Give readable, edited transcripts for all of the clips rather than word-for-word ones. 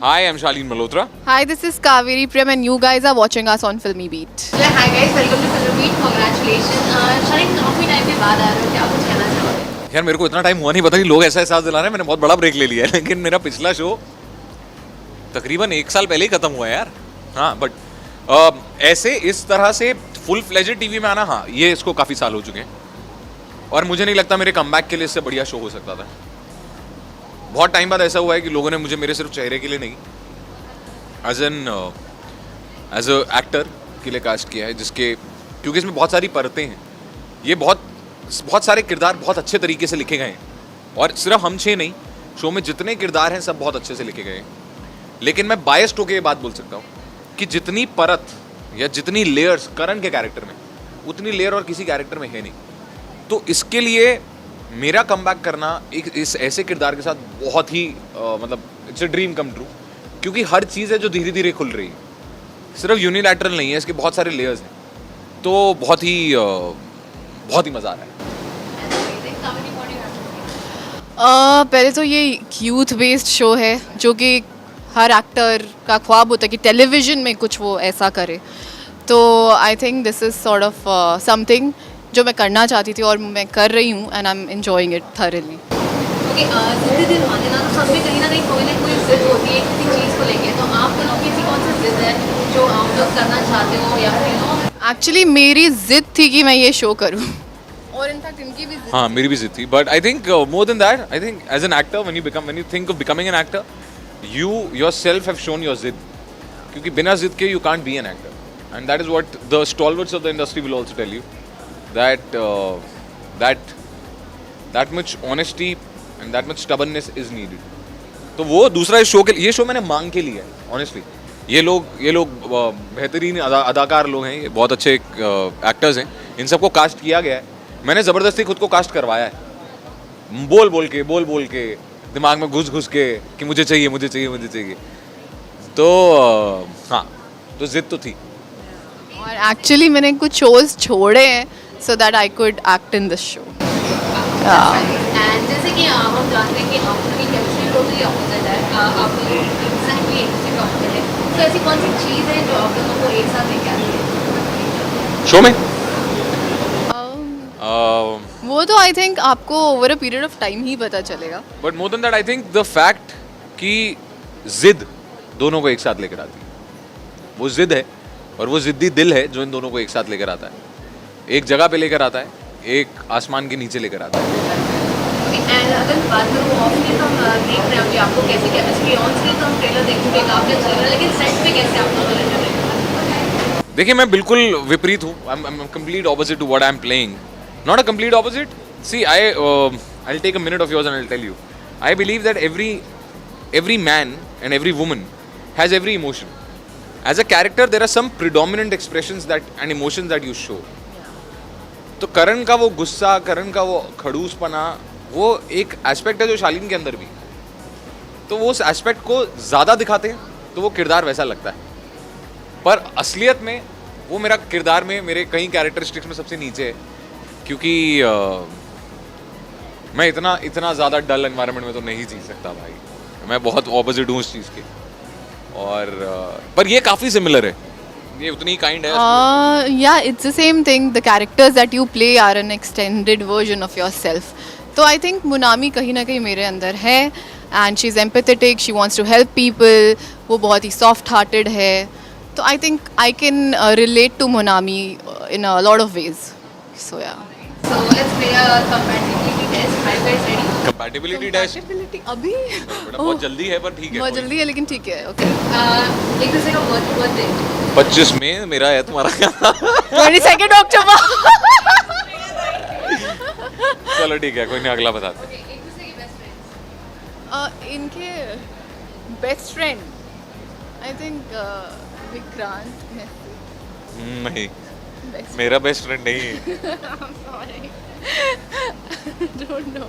Hi, I'm Shaleen Malhotra. Hi, this is Kaveri Prem and you guys are watching us on Filmy Beat. Hi guys, welcome to Filmy Beat. Congratulations. शालीन काफी time के बाद आ रहे हो, क्या कुछ कहना चाहोगे? यार मेरे को इतना टाइम हुआ नहीं, पता नहीं लोग ऐसा एहसास दिला रहे हैं मैंने बहुत बड़ा ब्रेक ले लिया है, लेकिन मेरा पिछला शो तकरीबन 1 साल पहले ही खत्म हुआ है यार. हाँ बट ऐसे इस तरह से फुल फ्लेजेड टीवी में आना, हाँ ये इसको काफ़ी साल हो चुके हैं और मुझे नहीं लगता मेरे कमबैक के लिए इससे बढ़िया शो हो सकता था. बहुत टाइम बाद ऐसा हुआ है कि लोगों ने मुझे मेरे सिर्फ चेहरे के लिए नहीं एज अ एक्टर के लिए कास्ट किया है, जिसके क्योंकि इसमें बहुत सारी परतें हैं. ये बहुत सारे किरदार बहुत अच्छे तरीके से लिखे गए हैं और सिर्फ हम 6 नहीं, शो में जितने किरदार हैं सब बहुत अच्छे से लिखे गए हैं. लेकिन मैं बायस्ड होकर ये बात बोल सकता हूँ कि जितनी परत या जितनी लेयर्स करण के कैरेक्टर में, उतनी लेयर और किसी कैरेक्टर में है नहीं. तो इसके लिए मेरा कमबैक करना एक इस ऐसे किरदार के साथ बहुत ही मतलब it's a dream come true, क्योंकि हर चीज़ है जो धीरे धीरे खुल रही है, सिर्फ यूनिलैटरल नहीं है, इसके बहुत सारे लेयर्स हैं. तो बहुत ही मज़ा आ रहा है. पहले तो ये यूथ बेस्ड शो है जो कि हर एक्टर का ख्वाब होता है कि टेलीविज़न में कुछ वो ऐसा करे. तो I think this is sort of something जो मैं करना चाहती थी और मैं कर रही हूँ and I am enjoying it thoroughly. Okay, जिद्दी दिल माने ना, तो सब में कहीं ना कहीं कोई ना कोई जिद होती है किसी चीज़ को लेके. तो आप दोनों की ऐसी कौन सी जिद है जो आप लोग करना चाहते हो या फिर एक्चुअली मेरी ज़िद थी कि मैं ये शो करूँ और इनफैक्ट इनकी भी ज़िद. हाँ मेरी भी जिद थी, but I think more than that, I think as an actor when you think of becoming an actor, you yourself have shown your zid, क्योंकि बिना जिद के you can't be an actor, and that is what the stalwarts of the industry will also tell you, that that much honesty and that much stubbornness is needed. तो वो दूसरा इस show के, ये शो मैंने मांग के लिया है ऑनेस्टली. ये लोग बेहतरीन अदाकार लोग हैं, ये बहुत अच्छे एक्टर्स हैं, इन सबको कास्ट किया गया है. मैंने ज़बरदस्ती खुद को कास्ट करवाया है, बोल बोल के दिमाग में घुस के कि मुझे चाहिए. तो हाँ, तो जिद तो थी. और एक्चुअली मैंने कुछ शोज छोड़े हैं so that I could act in this show. And जैसे कि हम जानते हैं कि आप लोगों की केमिस्ट्री टोटली ऑपोजिट है, आप लोग एग्जैक्टली एक दूसरे के ऑपोजिट है. तो ऐसी कौन सी चीज़ है जो आप लोगों को एक साथ लेके आती है शो में? वो तो आई थिंक आपको over a period of time ही पता चलेगा. But more than that I think the fact कि जिद दोनों को एक साथ लेकर आती है, वो जिद है और वो जिद्दी दिल है जो इन दोनों को एक साथ लेकर आता है, एक जगह पे लेकर आता है, एक आसमान के नीचे लेकर आता है. एंड अगर बात करूँ ऑफ स्क्रीन तो हम देख रहे हैं कि आपको कैसे केमिस्ट्री, ऑन स्क्रीन तो हम ट्रेलर देख चुके हैं काफी अच्छा लग रहा है, लेकिन सेट पे कैसे आप दोनों लग रहे हैं? देखिए मैं बिल्कुल विपरीत हूँ. I am complete opposite to what I am playing. Not a complete opposite. See, I'll take a minute of yours and I'll tell you. I believe that every man and every woman has every emotion. As a character, there are some predominant expressions and emotions that you show. तो करण का वो गुस्सा, करण का वो खड़ूसपना, वो एक aspect है जो शालीन के अंदर भी. तो वो उस एस्पेक्ट को ज़्यादा दिखाते हैं तो वो किरदार वैसा लगता है, पर असलियत में वो मेरा किरदार में मेरे कई कैरेक्टरिस्टिक्स में सबसे नीचे है, क्योंकि मैं इतना ज़्यादा डल एनवायरनमेंट में तो नहीं जी सकता भाई. मैं बहुत ऑपोजिट हूँ उस चीज़ के. और पर ये काफ़ी सिमिलर है, ये उतनी काइंड है. या it's the same thing. The characters that you play are an extended version of yourself. तो आई थिंक मुनामी कहीं ना कहीं मेरे अंदर है and she is empathetic, she wants to help people, वो बहुत ही सॉफ्ट हार्टेड है. तो I think I can relate to मुनामी in a lot of ways. So yeah So let's play a compatibility test. Are you guys ready? Compatibility test अभी बहुत जल्दी है, पर ठीक है. बहुत जल्दी है लेकिन ठीक है. ओके. एक दूसरे का बर्थडे 25 में मेरा है, तुम्हारा क्या? 22 अक्टूबर. चलो ठीक है, कोई नहीं, अगला बताते हैं. एक दूसरे के बेस्ट फ्रेंड्स. इनके best friend I think Vikrant. नहीं, मेरा बेस्ट फ्रेंड नहीं है. Don't know.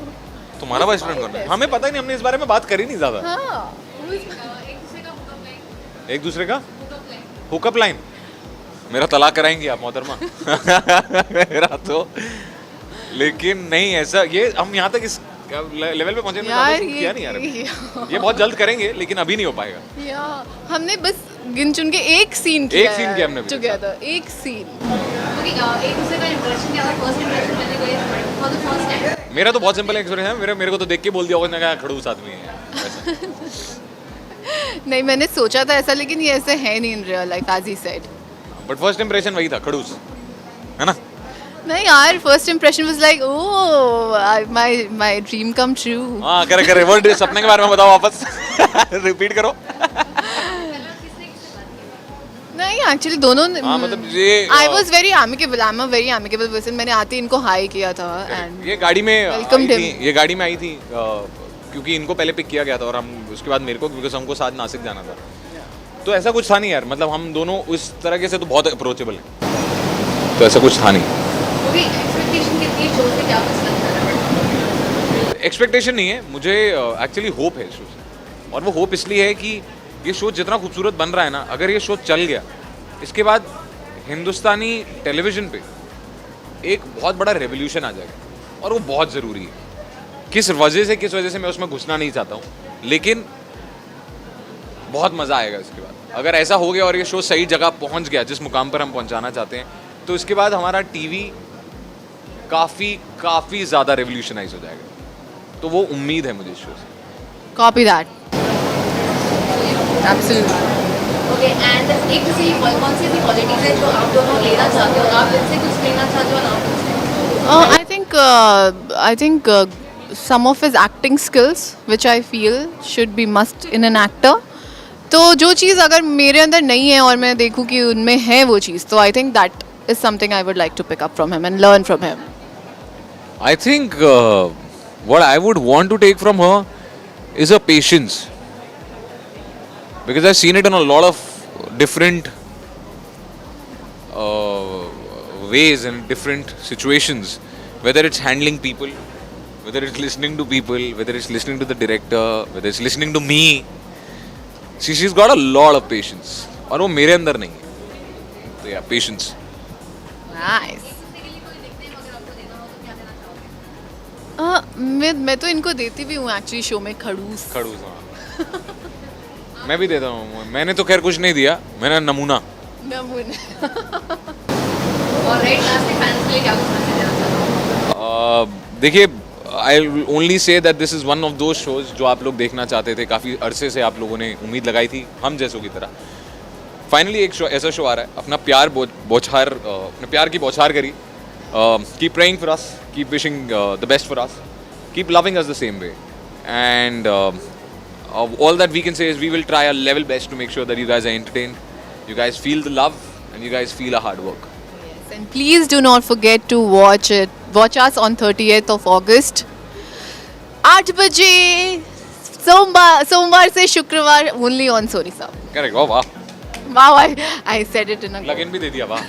तुम्हारा बेस्ट फ्रेंड कौन है? हमें पता ही नहीं, हमने इस बारे में बात करी नहीं ज़्यादा. एक दूसरे का हुकअप लाइन. मेरा तलाक कराएंगी आप मोहतरमा? मेरा तो, लेकिन नहीं ऐसा, ये हम यहाँ तक लेवल पे पहुंचे यार किया नहीं यार अभी। ये बहुत जल्द करेंगे लेकिन अभी नहीं हो पाएगा। या हमने बस गिन चुन के एक सीन किया एक scene किया हमने अभी तक। टुगेदर, एक सीन। ओके, एक दूसरे का इंप्रेशन क्या था, फर्स्ट इंप्रेशन मैंने कोई फॉर द फर्स्ट टाइम? मेरा तो बहुत सिंपल एक्सपीरियंस है, मेरे को तो देख के बोल दिया होगा ना, खड़ूस आदमी है वैसा। नहीं, मैंने सोचा था ऐसा, लेकिन ये ऐसे है नहीं in real life as he said. But first impression वही था, खड़ूस है ना। नहीं यार, first impression was like oh my dream come true. हाँ करे वो सपने के बारे में बताओ वापस। रिपीट करो। नहीं एक्चुअली दोनों हाँ मतलब ये I was very amicable, I am a very amicable person. मैंने आते ही इनको हाई किया था एंड ये गाड़ी में Welcomed आई थी, him. ये गाड़ी में आई थी क्योंकि इनको पहले पिक किया गया था और हम उसके बाद मेरे को, बिकॉज हमको साथ नासिक जाना था। तो ऐसा कुछ था नहीं यार, मतलब हम दोनों उस तरह से तो बहुत अप्रोचेबल हैं, तो ऐसा कुछ था नहीं। ओके, एक्सपेक्टेशन कितनी है शो से, क्या कुछ लगता है? एक्सपेक्टेशन नहीं है मुझे, एक्चुअली होप है शो से। और वो होप इसलिए है कि ये शो जितना खूबसूरत बन रहा है ना, अगर ये शो चल गया, इसके बाद हिंदुस्तानी टेलीविज़न पे एक बहुत बड़ा रेवोल्यूशन आ जाएगा और वो बहुत ज़रूरी है। किस वजह से मैं उसमें घुसना नहीं चाहता हूँ, लेकिन बहुत मज़ा आएगा इसके बाद। अगर ऐसा हो गया और ये शो सही जगह पहुँच गया, जिस मुकाम पर हम पहुँचाना चाहते हैं, तो इसके बाद हमारा टीवी काफ़ी ज़्यादा रेवोल्यूशनाइज हो जाएगा। तो वो उम्मीद है मुझे इस शो से। Copy that absolutely. Okay, and एक दूसरे की कौन सी ऐसी क्वालिटीज है जो आप दोनों लेना चाहते हो, आप इनसे कुछ लेना चाहते हो और आप उनसे? I think some of his acting skills, which I feel should be must in an actor. तो जो चीज़ अगर मेरे अंदर नहीं है और मैं देखूँ कि उनमें है वो चीज़, तो I think that is something I would like to pick up from him and learn from him. I think what I would want to take from her is a patience, because I've seen it in a lot of different ways and different situations, whether it's handling people, whether it's listening to people, whether it's listening to the director, whether it's listening to me. She's got a lot of patience, और वो मेरे अंदर नहीं है। तो yeah, patience. Nice. दूसरे के लिए कोई निकनेम अगर आपको देना हो तो क्या देना चाहोगे? मैं तो इनको देती भी हूँ एक्चुअली शो में, खड़ूस। खड़ूस, हाँ। मैं भी देता हूँ, मैंने तो खैर कुछ नहीं दिया, मैंने नमूना। नमूना। और राइट, लास्ट में फैंस के लिए क्या कुछ मैसेज देना चाहते हो? देखिए, I only say that this is one of those shows जो आप लोग देखना चाहते थे, काफ़ी अरसे से आप लोगों ने उम्मीद लगाई थी हम जैसों की तरह। फाइनली एक शो, ऐसा शो आ रहा है, अपना प्यार बौछार, अपने प्यार की बौछार करी। Keep praying for us, keep wishing the best for us, keep loving us the same way, and all that we can say is we will try our level best to make sure that you guys are entertained, you guys feel the love, and you guys feel our hard work. Yes, and please do not forget to watch us on 30th of August 8 बजे, सोमवार से शुक्रवार, only on Sony Sab. Correct, वाह वाह, Wow, I said it in a लगन भी दे दिया वाह।